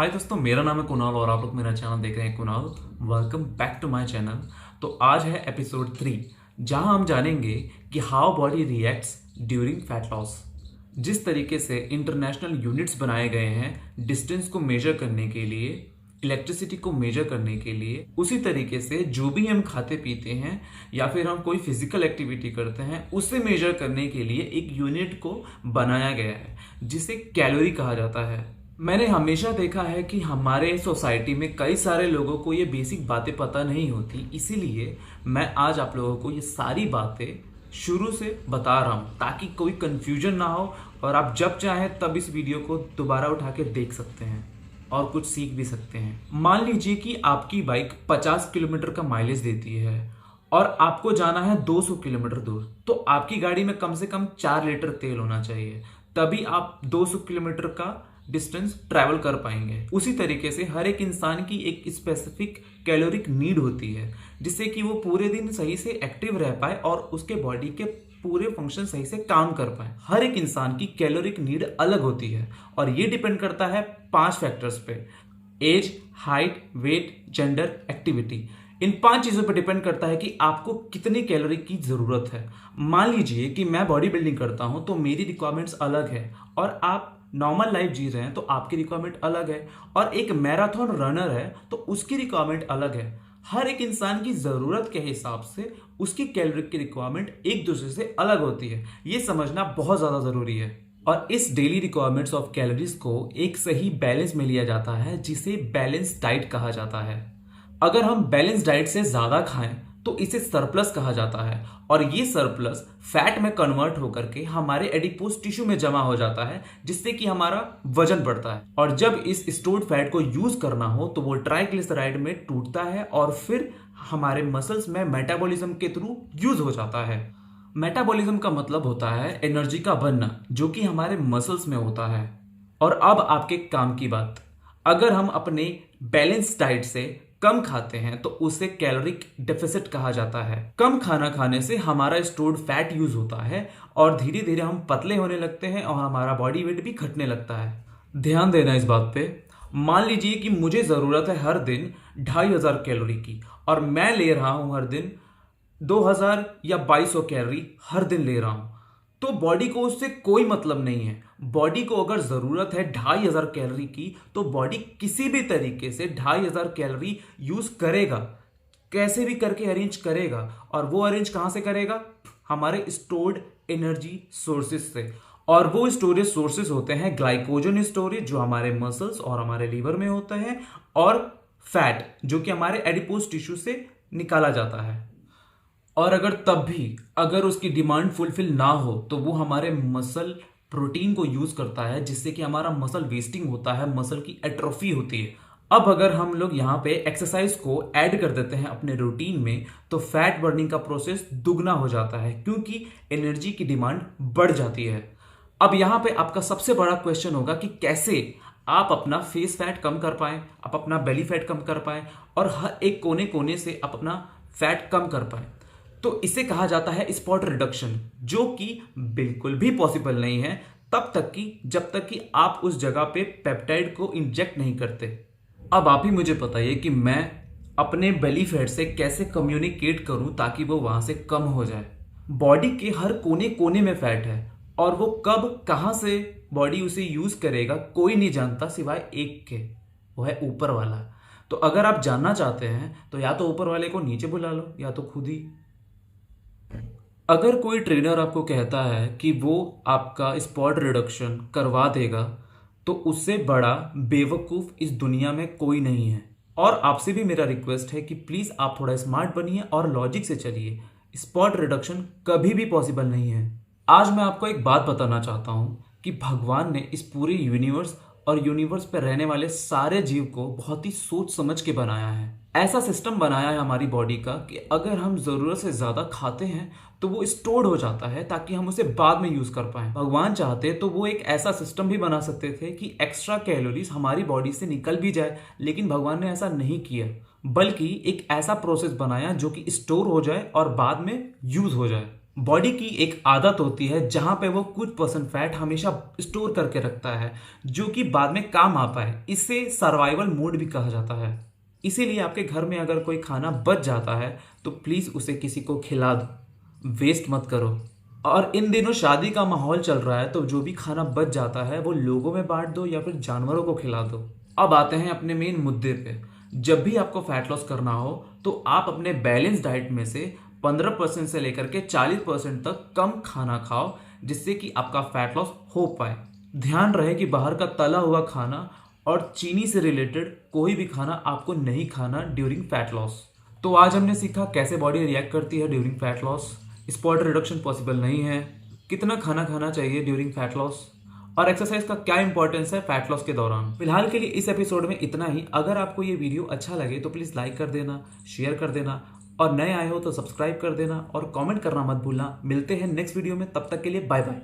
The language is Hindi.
हाय दोस्तों, मेरा नाम है कुणाल और आप लोग मेरा चैनल देख रहे हैं Kunal. Welcome back to my channel. तो आज है एपिसोड 3, जहां हम जानेंगे कि how body reacts during fat loss. जिस तरीके से इंटरनेशनल यूनिट्स बनाए गए हैं डिस्टेंस को मेजर करने के लिए, इलेक्ट्रिसिटी को मेजर करने के लिए, उसी तरीके से जो भी हम खाते पीते हैं या फिर हम कोई फिजिकल एक्टिविटी करते हैं उसे मेजर करने के लिए एक यूनिट को बनाया गया है जिसे कैलोरी कहा जाता है। मैंने हमेशा देखा है कि हमारे सोसाइटी में कई सारे लोगों को ये बेसिक बातें पता नहीं होती, इसीलिए मैं आज आप लोगों को ये सारी बातें शुरू से बता रहा हूँ ताकि कोई कंफ्यूजन ना हो और आप जब चाहें तब इस वीडियो को दोबारा उठा के देख सकते हैं और कुछ सीख भी सकते हैं। मान लीजिए कि आपकी बाइक 50 किलोमीटर का माइलेज देती है और आपको जाना है 200 किलोमीटर दूर, तो आपकी गाड़ी में कम से कम 4 लीटर तेल होना चाहिए, तभी आप 200 किलोमीटर का डिस्टेंस ट्रैवल कर पाएंगे। उसी तरीके से हर एक इंसान की एक स्पेसिफिक कैलोरिक नीड होती है जिससे कि वो पूरे दिन सही से एक्टिव रह पाए और उसके बॉडी के पूरे फंक्शन सही से काम कर पाए। हर एक इंसान की कैलोरिक नीड अलग होती है और ये डिपेंड करता है 5 फैक्टर्स पे: age, height, weight, gender, activity. इन 5 चीजों पर डिपेंड करता है कि आपको कितनी कैलोरी की जरूरत है। मान लीजिए कि मैं बॉडी बिल्डिंग करता हूं तो मेरी रिक्वायरमेंट्स अलग है और आप नॉर्मल लाइफ जी रहे हैं तो आपकी रिक्वायरमेंट अलग है, और एक मैराथन रनर है तो उसकी रिक्वायरमेंट अलग है। हर एक इंसान की जरूरत के हिसाब से उसकी कैलोरी की रिक्वायरमेंट एक दूसरे से अलग होती है, ये समझना बहुत ज्यादा जरूरी है। और इस डेली रिक्वायरमेंट्स ऑफ कैलोरीज को एक सही बैलेंस में लिया जाता है जिसे बैलेंस डाइट कहा जाता है। अगर हम बैलेंस डाइट से ज्यादा खाएं तो इसे सरप्लस कहा जाता है और ये सरप्लस फैट में कन्वर्ट होकर के हमारे एडिपोज टिश्यू में जमा हो जाता है जिससे कि हमारा वजन बढ़ता है। और जब इस स्टोर्ड फैट को यूज करना हो तो वो ट्राइग्लिसराइड में टूटता है और फिर हमारे मसल्स में मेटाबॉलिज्म के थ्रू यूज हो जाता है। मेटाबॉलिज्म का मतलब होता है एनर्जी का बनना, जो कि हमारे मसल्स में होता है। और अब आपके काम की बात, अगर हम अपने बैलेंस डाइट से कम खाते हैं तो उसे कैलोरिक डेफिसिट कहा जाता है। कम खाना खाने से हमारा स्टोर्ड फैट यूज होता है और धीरे धीरे हम पतले होने लगते हैं और हमारा बॉडी वेट भी घटने लगता है। ध्यान देना इस बात पे। मान लीजिए कि मुझे जरूरत है हर दिन 2500 कैलोरी की और मैं ले रहा हूं हर दिन 2000 या 2200 कैलोरी हर दिन ले रहा हूं, तो बॉडी को उससे कोई मतलब नहीं है। बॉडी को अगर जरूरत है 2500 कैलोरी की तो बॉडी किसी भी तरीके से 2500 कैलोरी यूज करेगा, कैसे भी करके अरेंज करेगा। और वो अरेंज कहां से करेगा? हमारे स्टोर्ड एनर्जी सोर्सेज से। और वो स्टोरेज सोर्सेज होते हैं ग्लाइकोजन स्टोरेज जो हमारे मसल्स और हमारे लीवर में होता है, और फैट जो कि हमारे एडिपोज टिश्यू से निकाला जाता है। और अगर उसकी डिमांड फुलफिल ना हो तो वो हमारे मसल प्रोटीन को यूज करता है जिससे कि हमारा मसल वेस्टिंग होता है, मसल की एट्रोफी होती है। अब अगर हम लोग यहाँ पे एक्सरसाइज को ऐड कर देते हैं अपने रूटीन में तो फैट बर्निंग का प्रोसेस दुगना हो जाता है क्योंकि एनर्जी की डिमांड बढ़ जाती है। अब यहाँ पे आपका सबसे बड़ा क्वेश्चन होगा कि कैसे आप अपना फेस फैट कम कर पाए, आप अपना बेली फैट कम कर पाए और हर एक कोने कोने से अपना फैट कम कर पाए। तो इसे कहा जाता है स्पॉट रिडक्शन, जो कि बिल्कुल भी पॉसिबल नहीं है जब तक कि आप उस जगह पे पेप्टाइड को इंजेक्ट नहीं करते। अब आप ही मुझे बताइए कि मैं अपने बेली फैट से कैसे कम्युनिकेट करूं ताकि वो वहां से कम हो जाए। बॉडी के हर कोने कोने में फैट है और वो कब कहां से बॉडी उसे यूज करेगा कोई नहीं जानता सिवाय एक के, वो है ऊपर वाला। तो अगर आप जानना चाहते हैं तो या तो ऊपर वाले को नीचे बुला लो या तो खुद ही। अगर कोई ट्रेनर आपको कहता है कि वो आपका स्पॉट रिडक्शन करवा देगा तो उससे बड़ा बेवकूफ इस दुनिया में कोई नहीं है। और आपसे भी मेरा रिक्वेस्ट है कि प्लीज आप थोड़ा स्मार्ट बनिए और लॉजिक से चलिए। स्पॉट रिडक्शन कभी भी पॉसिबल नहीं है। आज मैं आपको एक बात बताना चाहता हूं कि भगवान ने इस पूरे यूनिवर्स और यूनिवर्स पर रहने वाले सारे जीव को बहुत ही सोच समझ के बनाया है। ऐसा सिस्टम बनाया है हमारी बॉडी का कि अगर हम जरूरत से ज्यादा खाते हैं तो वो स्टोर्ड हो जाता है ताकि हम उसे बाद में यूज कर पाए। भगवान चाहते तो वो एक ऐसा सिस्टम भी बना सकते थे कि एक्स्ट्रा कैलोरीज हमारी बॉडी से निकल भी जाए, लेकिन भगवान ने ऐसा नहीं किया, बल्कि एक ऐसा प्रोसेस बनाया जो कि स्टोर हो जाए और बाद में यूज हो जाए। बॉडी की एक आदत होती है जहां पे वो कुछ परसेंट फैट हमेशा स्टोर करके रखता है जो कि बाद में काम आ पाए। इसे सर्वाइवल मोड भी कहा जाता है। इसीलिए आपके घर में अगर कोई खाना बच जाता है तो प्लीज़ उसे किसी को खिला दो, वेस्ट मत करो। और इन दिनों शादी का माहौल चल रहा है तो जो भी खाना बच जाता है वो लोगों में बांट दो या फिर जानवरों को खिला दो। अब आते हैं अपने मेन मुद्दे पे। जब भी आपको फैट लॉस करना हो तो आप अपने बैलेंस डाइट में से 15% से लेकर के 40% तक कम खाना खाओ, जिससे कि आपका फैट लॉस हो पाए। ध्यान रहे कि बाहर का तला हुआ खाना और चीनी से रिलेटेड कोई भी खाना आपको नहीं खाना ड्यूरिंग फैट लॉस। तो आज हमने सीखा कैसे बॉडी रिएक्ट करती है during fat loss, spot reduction possible नहीं है, कितना खाना खाना चाहिए ड्यूरिंग फैट लॉस, और एक्सरसाइज का क्या इंपॉर्टेंस है फैट लॉस के दौरान। फिलहाल के लिए इस एपिसोड में इतना ही। अगर आपको ये वीडियो अच्छा लगे तो प्लीज़ लाइक कर देना, शेयर कर देना, और नए आए हो तो सब्सक्राइब कर देना और कमेंट करना मत भूलना। मिलते हैं नेक्स्ट वीडियो में, तब तक के लिए बाय बाय।